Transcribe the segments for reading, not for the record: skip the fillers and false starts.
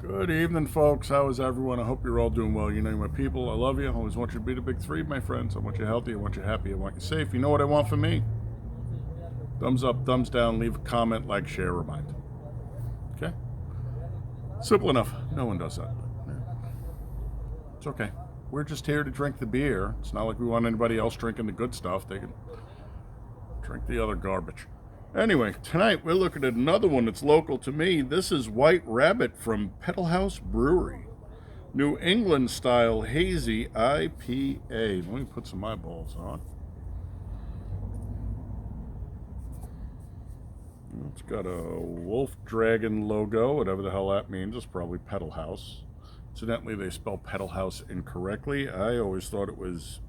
Good evening, folks. How is everyone? I hope you're all doing well. You know, my people, I love you. I always want you to be the big three, my friends. I want you healthy, I want you happy, I want you safe. You know what I want from me? Thumbs up, thumbs down, leave a comment, like, share, remind. Okay? Simple enough. No one does that. It's okay. We're just here to drink the beer. It's not like we want anybody else drinking the good stuff. They can drink the other garbage. Anyway, tonight we're looking at another one that's local to me. This is White Rabbit from Pedel-Haus-Brewing. New England style Hazy IPA. Let me put some eyeballs on. It's got a wolf dragon logo, whatever the hell that means. It's probably Pedal House. Incidentally, they spell Pedal House incorrectly. I always thought it was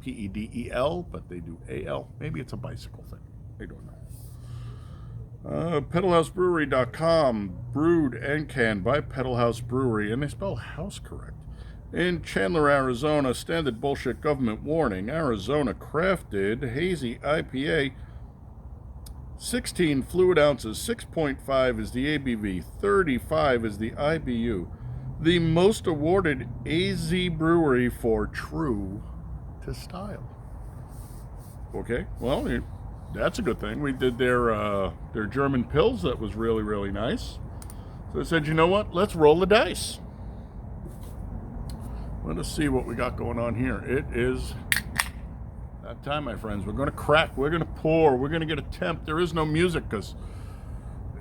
P-E-D-E-L, but they do A-L. Maybe it's a bicycle thing. I don't know. pedel-haus-brewery.com, brewed and canned by Pedal House Brewery, and they spell house correct. In Chandler, Arizona, standard bullshit government warning, Arizona crafted Hazy IPA, 16 fluid ounces, 6.5 is the ABV, 35 is the IBU. The most awarded AZ brewery for true to style. Okay, well, that's a good thing. We did their German Pils. That was really, really nice. So I said, you know what? Let's roll the dice. Let us see what we got going on here. It is that time, my friends. We're going to crack. We're going to pour. We're going to get a temp. There is no music because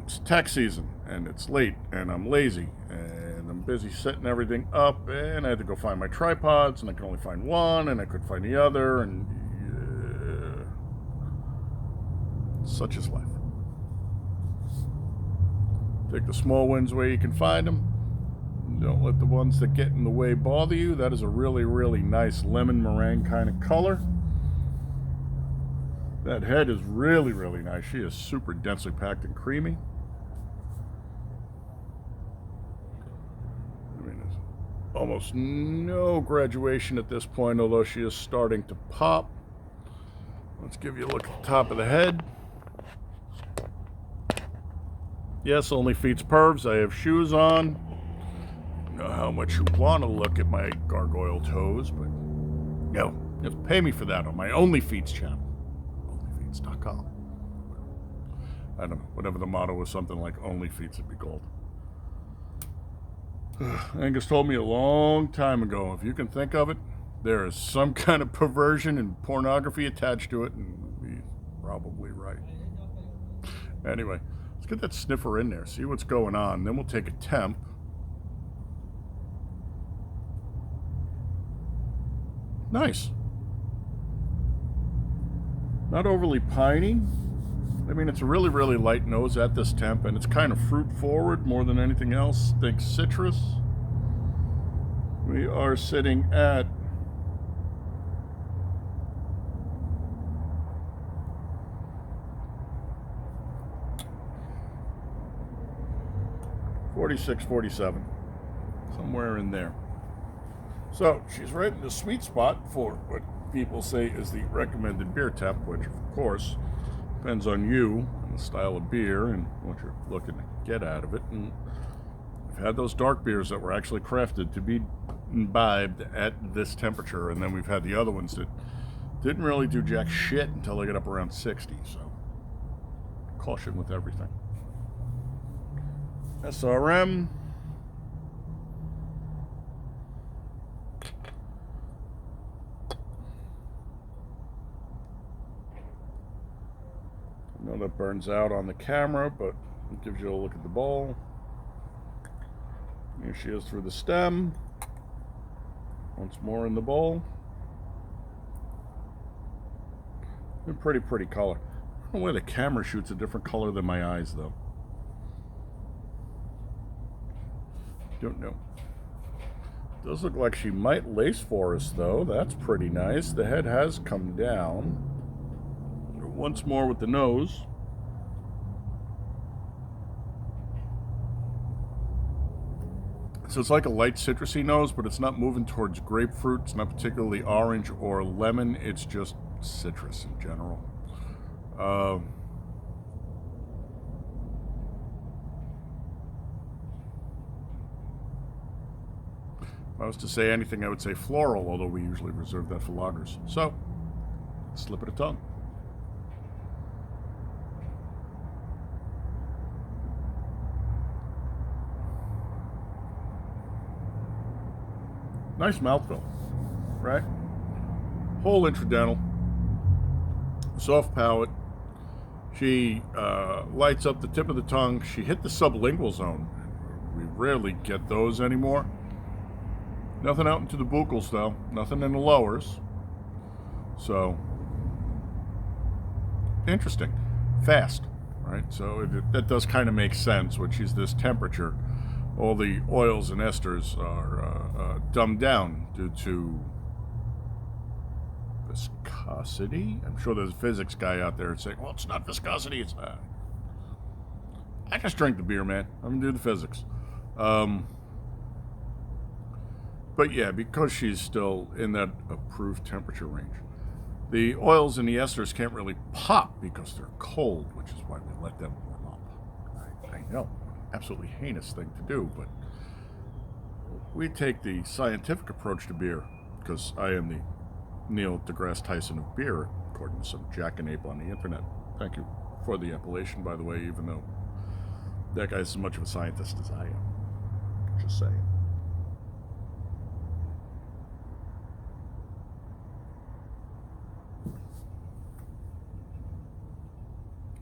it's tax season and it's late and I'm lazy and I'm busy setting everything up and I had to go find my tripods and I could only find one and I couldn't find the other and such is life. Take the small wins where you can find them. Don't let the ones that get in the way bother you. That is a really, really nice lemon meringue kind of color. That head is really, really nice. She is super densely packed and creamy. I mean, there's almost no graduation at this point, although she is starting to pop. Let's give you a look at the top of the head. Yes, only feet's pervs. I have shoes on. I don't know how much you want to look at my gargoyle toes, but no, you have to pay me for that on my OnlyFeets channel. OnlyFeets.com. I don't know, whatever the motto was, something like OnlyFeets would be gold. Angus told me a long time ago, if you can think of it, there is some kind of perversion and pornography attached to it, and he's probably right. Anyway, let's get that sniffer in there, see what's going on, then we'll take a temp. Nice. Not overly piney. I mean, it's a really, really light nose at this temp, and it's kind of fruit forward more than anything else. Think citrus. We are sitting at 46, 47, somewhere in there. So she's right in the sweet spot for what people say is the recommended beer temp, which of course depends on you and the style of beer and what you're looking to get out of it. And we've had those dark beers that were actually crafted to be imbibed at this temperature, and then we've had the other ones that didn't really do jack shit until they get up around 60. So caution with everything. SRM. I know that burns out on the camera, but it gives you a look at the bowl. Here she is through the stem. Once more in the bowl. A pretty, pretty color. I don't know why the camera shoots a different color than my eyes, though. Don't know. Does look like she might lace for us, though. That's pretty nice. The head has come down. Once more with the nose. So it's like a light citrusy nose, but it's not moving towards grapefruit. It's not particularly orange or lemon. It's just citrus in general. I was to say anything, I would say floral, although we usually reserve that for lagers. So, slip of the tongue. Nice mouthfeel, right? Whole intradental, soft palate. She lights up the tip of the tongue. She hit the sublingual zone. We rarely get those anymore. Nothing out into the buccals, though. Nothing in the lowers. So, interesting. Fast, right? So that does kind of make sense, which is this temperature. All the oils and esters are dumbed down due to viscosity. I'm sure there's a physics guy out there saying, well, it's not viscosity, it's not. I just drink the beer, man. I'm going to do the physics. But yeah, because she's still in that approved temperature range, the oils and the esters can't really pop because they're cold, which is why we let them warm up. I know, absolutely heinous thing to do, but we take the scientific approach to beer because I am the Neil deGrasse Tyson of beer, according to some jackanape on the internet. Thank you for the appellation, by the way, even though that guy's as much of a scientist as I am. Just saying.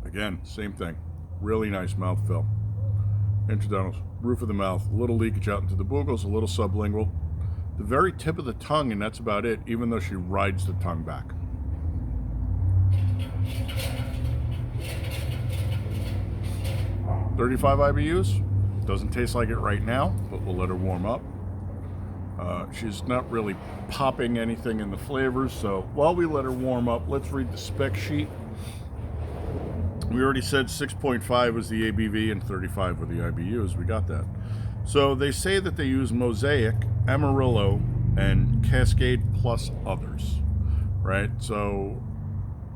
Again, same thing. Really nice mouthfeel. Intradentals, roof of the mouth, a little leakage out into the buccals, a little sublingual. The very tip of the tongue, and that's about it, even though she rides the tongue back. $35 IBUs. Doesn't taste like it right now, but we'll let her warm up. She's not really popping anything in the flavors, so while we let her warm up, let's read the spec sheet. We already said 6.5 was the ABV and 35 were the IBUs. We got that. So they say that they use Mosaic, Amarillo, and Cascade plus others, right? So,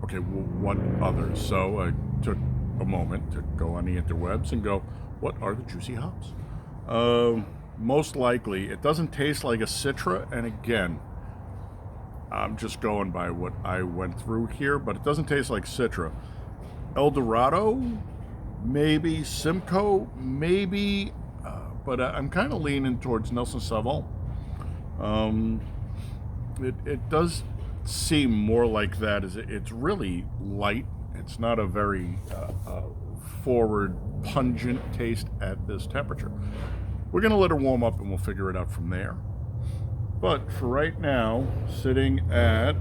okay, well, what others? So I took a moment to go on the interwebs and go, what are the juicy hops? Most likely, it doesn't taste like a Citra, and again, I'm just going by what I went through here, but it doesn't taste like Citra. El Dorado, maybe. Simcoe, maybe. But I'm kind of leaning towards Nelson Sauvon. It does seem more like that. It's really light. It's not a very forward, pungent taste at this temperature. We're going to let her warm up and we'll figure it out from there. But for right now, sitting at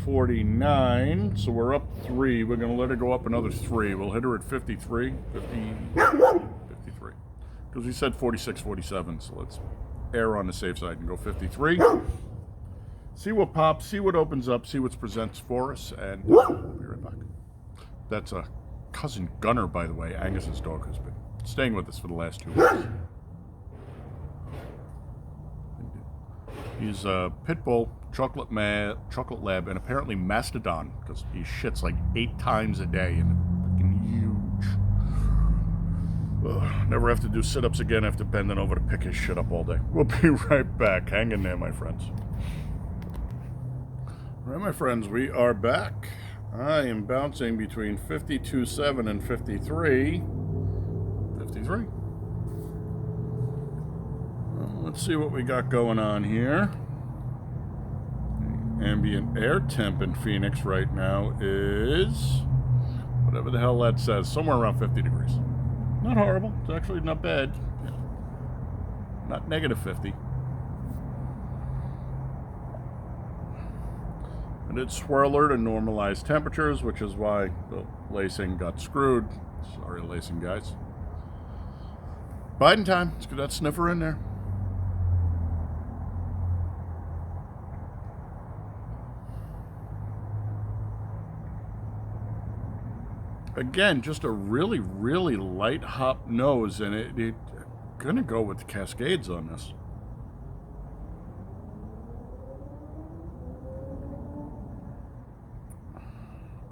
49, so we're up 3. We're going to let her go up another 3. We'll hit her at 53. Because we said 46, 47, so let's err on the safe side and go 53. See what pops, see what opens up, see what presents for us, and we'll be right back. That's a cousin Gunner, by the way, Angus's dog, who's been staying with us for the last 2 weeks. He's a pit bull, chocolate lab, and apparently mastodon, because he shits like 8 times a day and fucking huge. Ugh, never have to do sit-ups again after bending over to pick his shit up all day. We'll be right back. Hang in there, my friends. All right, my friends, we are back. I am bouncing between 52.7 and 53. 53. Let's see what we got going on here. Ambient air temp in Phoenix right now is whatever the hell that says, somewhere around 50 degrees. Not horrible. It's actually not bad. Not negative 50. I did swirl her to normalize temperatures, which is why the lacing got screwed. Sorry, lacing guys. Biden time. Let's get that sniffer in there. Again, just a really, really light hop nose, and it gonna go with the Cascades on this.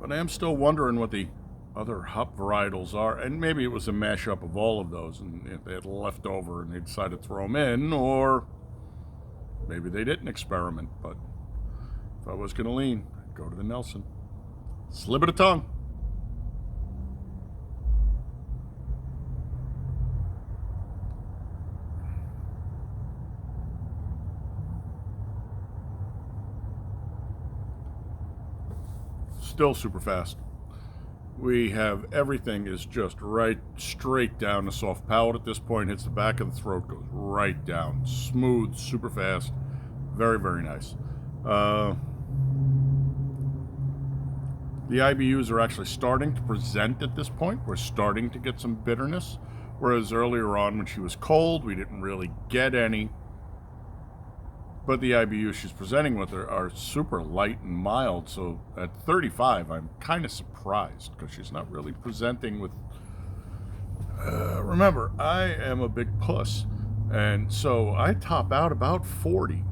But I am still wondering what the other hop varietals are, and maybe it was a mashup of all of those, and they had left over and they decided to throw them in, or maybe they didn't experiment. But if I was going to lean, I'd go to the Nelson. Slip of the tongue. Still super fast. We have everything is just right straight down the soft palate at this point. Hits the back of the throat, goes right down. Smooth, super fast. Very, very nice. The IBUs are actually starting to present at this point. We're starting to get some bitterness. Whereas earlier on when she was cold, we didn't really get any. But the IBUs she's presenting with are super light and mild. So at 35, I'm kind of surprised because she's not really presenting with... remember, I am a big puss. And so I top out about 40.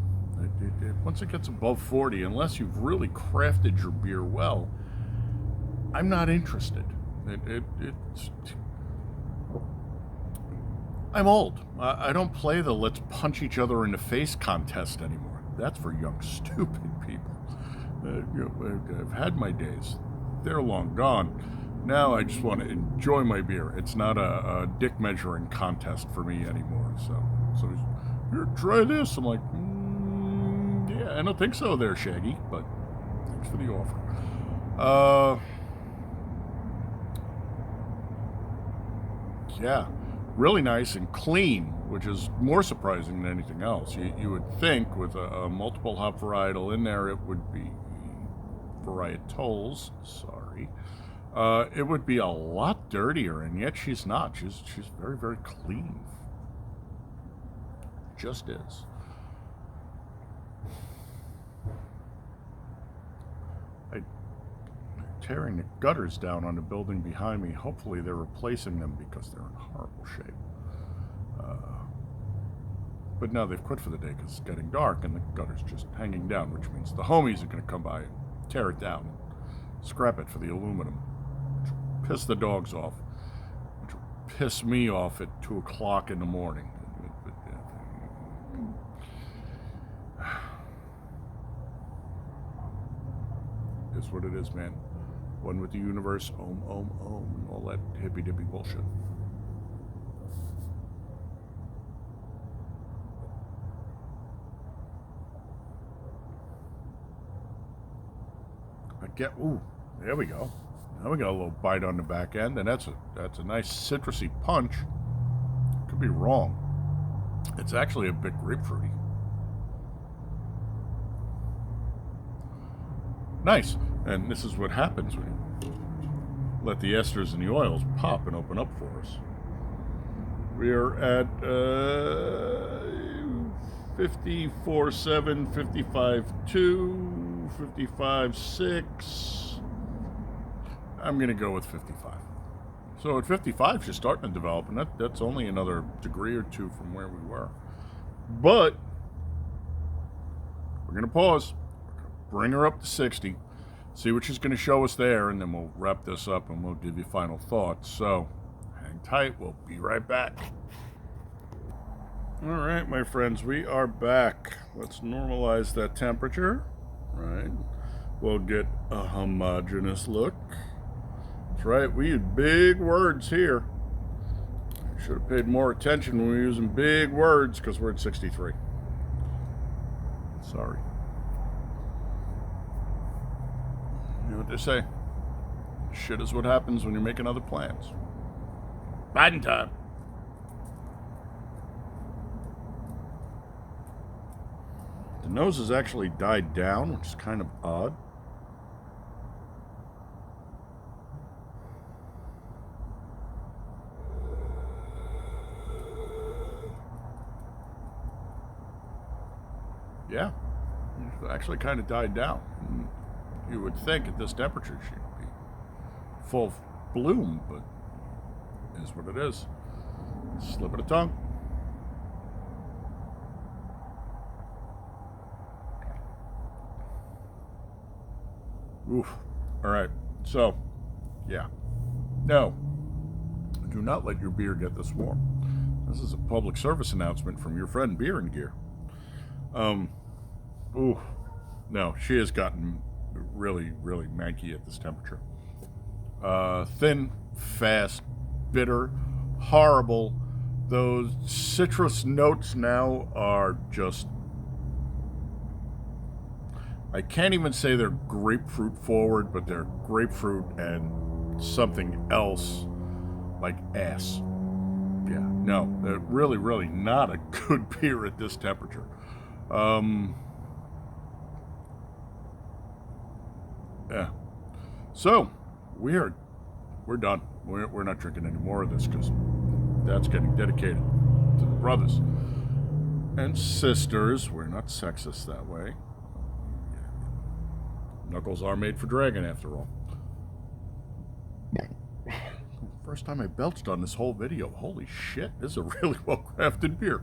Once it gets above 40, unless you've really crafted your beer well, I'm not interested. I'm old. I don't play the let's punch each other in the face contest anymore. That's for young, stupid people. I've had my days. They're long gone. Now I just want to enjoy my beer. It's not a dick measuring contest for me anymore. So here, try this. I'm like, yeah, I don't think so there, Shaggy, but thanks for the offer. Yeah. Really nice and clean, which is more surprising than anything else. You would think with a multiple hop varietal in there, it would be varietals. Sorry, it would be a lot dirtier, and yet she's not. She's very, very clean. Just is. Tearing the gutters down on the building behind me. Hopefully they're replacing them because they're in horrible shape. But now they've quit for the day because it's getting dark and the gutter's just hanging down, which means the homies are going to come by and tear it down and scrap it for the aluminum, which will piss the dogs off, which will piss me off at 2 o'clock in the morning. It's what it is, man. One with the universe, and all that hippy-dippy bullshit. Ooh, there we go. Now we got a little bite on the back end, and that's a nice citrusy punch. Could be wrong. It's actually a bit grapefruity. Nice. And this is what happens when you let the esters and the oils pop and open up for us. We are at 54.7, 55.2, 55.6. I'm going to go with 55. So at 55, she's starting to develop, and that's only another degree or two from where we were. But we're going to pause, bring her up to 60. See what she's going to show us there, and then we'll wrap this up and we'll give you final thoughts. So, hang tight. We'll be right back. All right, my friends, we are back. Let's normalize that temperature. Right. We'll get a homogeneous look. That's right. We use big words here. Should have paid more attention when we were using big words because we're at 63. Sorry. You know what they say? Shit is what happens when you're making other plans. Biden time. The nose has actually died down, which is kind of odd. Yeah, it's actually kind of died down. You would think at this temperature she'd be full bloom, but it is what it is. Slip of the tongue. Oof. All right. So, yeah. No, do not let your beer get this warm. This is a public service announcement from your friend Beer and Gear. Ooh, no, she has gotten really, really manky at this temperature. Thin, fast, bitter, horrible. Those citrus notes now are just... I can't even say they're grapefruit forward, but they're grapefruit and something else like ass. Yeah, no, they're really, really not a good beer at this temperature. Yeah. So, we're done. We're not drinking any more of this because that's getting dedicated to the brothers and sisters. We're not sexist that way. Knuckles are made for dragon, after all. First time I belched on this whole video. Holy shit, this is a really well-crafted beer.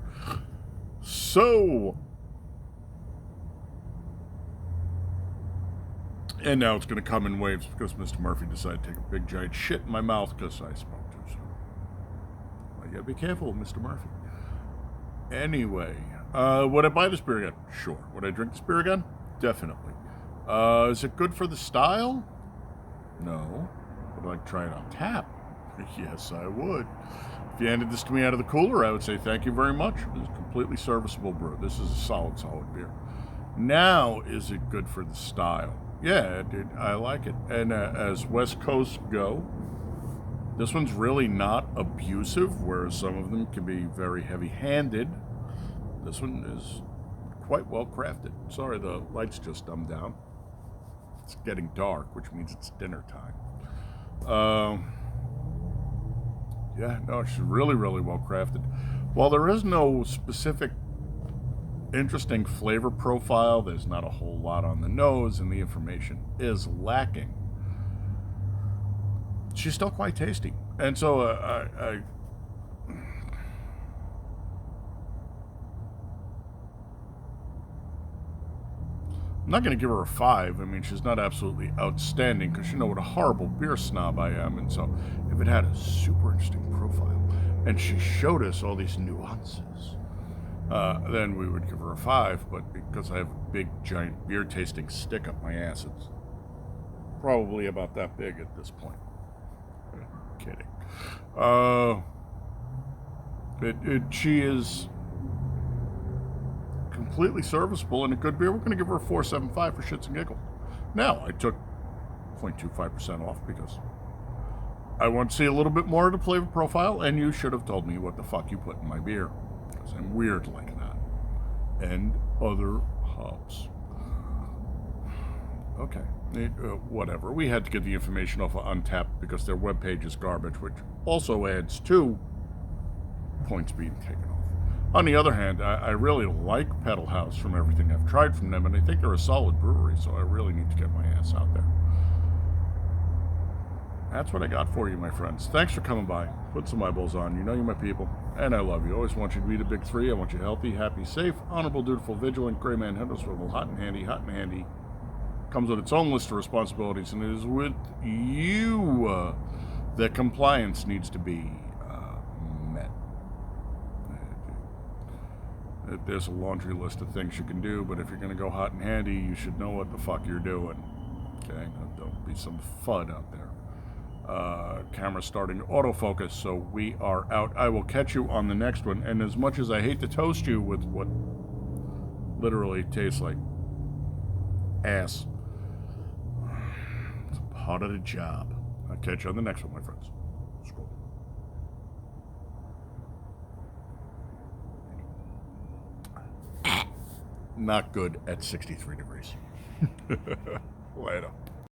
So... And now it's going to come in waves because Mr. Murphy decided to take a big giant shit in my mouth because I smoked too soon. Well, you gotta be careful, Mr. Murphy. Anyway, would I buy this beer again? Sure. Would I drink this beer again? Definitely. Is it good for the style? No. Would I try it on tap? Yes, I would. If you handed this to me out of the cooler, I would say thank you very much. This is a completely serviceable brew. This is a solid beer. Now, is it good for the style? Yeah, dude, I like it. And as West Coast go, this one's really not abusive, whereas some of them can be very heavy-handed. This one is quite well crafted. Sorry, the lights just dumbed down. It's getting dark, which means it's dinner time. Yeah, no, it's really, really well crafted. While there is no specific interesting flavor profile, there's not a whole lot on the nose, and the information is lacking. She's still quite tasty. And so I'm not going to give her a 5. I mean, she's not absolutely outstanding because you know what a horrible beer snob I am. And so if it had a super interesting profile and she showed us all these nuances, then we would give her a 5. But because I have a big, giant beer tasting stick up my ass, it's probably about that big at this point. Kidding. She is completely serviceable and a good beer. We're going to give her a 4.75 for shits and giggles. Now, I took 0.25% off because I want to see a little bit more of the flavor profile, and you should have told me what the fuck you put in my beer, because I'm weird like that. And other hops. Okay, whatever. We had to get the information off of Untappd because their webpage is garbage, which also adds to points being taken off. On the other hand, I really like Pedel-Haus from everything I've tried from them, and I think they're a solid brewery, so I really need to get my ass out there. That's what I got for you, my friends. Thanks for coming by. Put some eyeballs on. You know you're my people, and I love you. Always want you to be the big 3. I want you healthy, happy, safe, honorable, dutiful, vigilant, gray man, head no swivel, hot and handy, hot and handy. Comes with its own list of responsibilities, and it is with you that compliance needs to be met. There's a laundry list of things you can do, but if you're going to go hot and handy, you should know what the fuck you're doing. Okay? Don't be some FUD out there. Camera starting to autofocus, so we are out. I will catch you on the next one, and as much as I hate to toast you with what literally tastes like ass, it's part of the job. I'll catch you on the next one, my friends. Skol. Not good at 63 degrees. Later.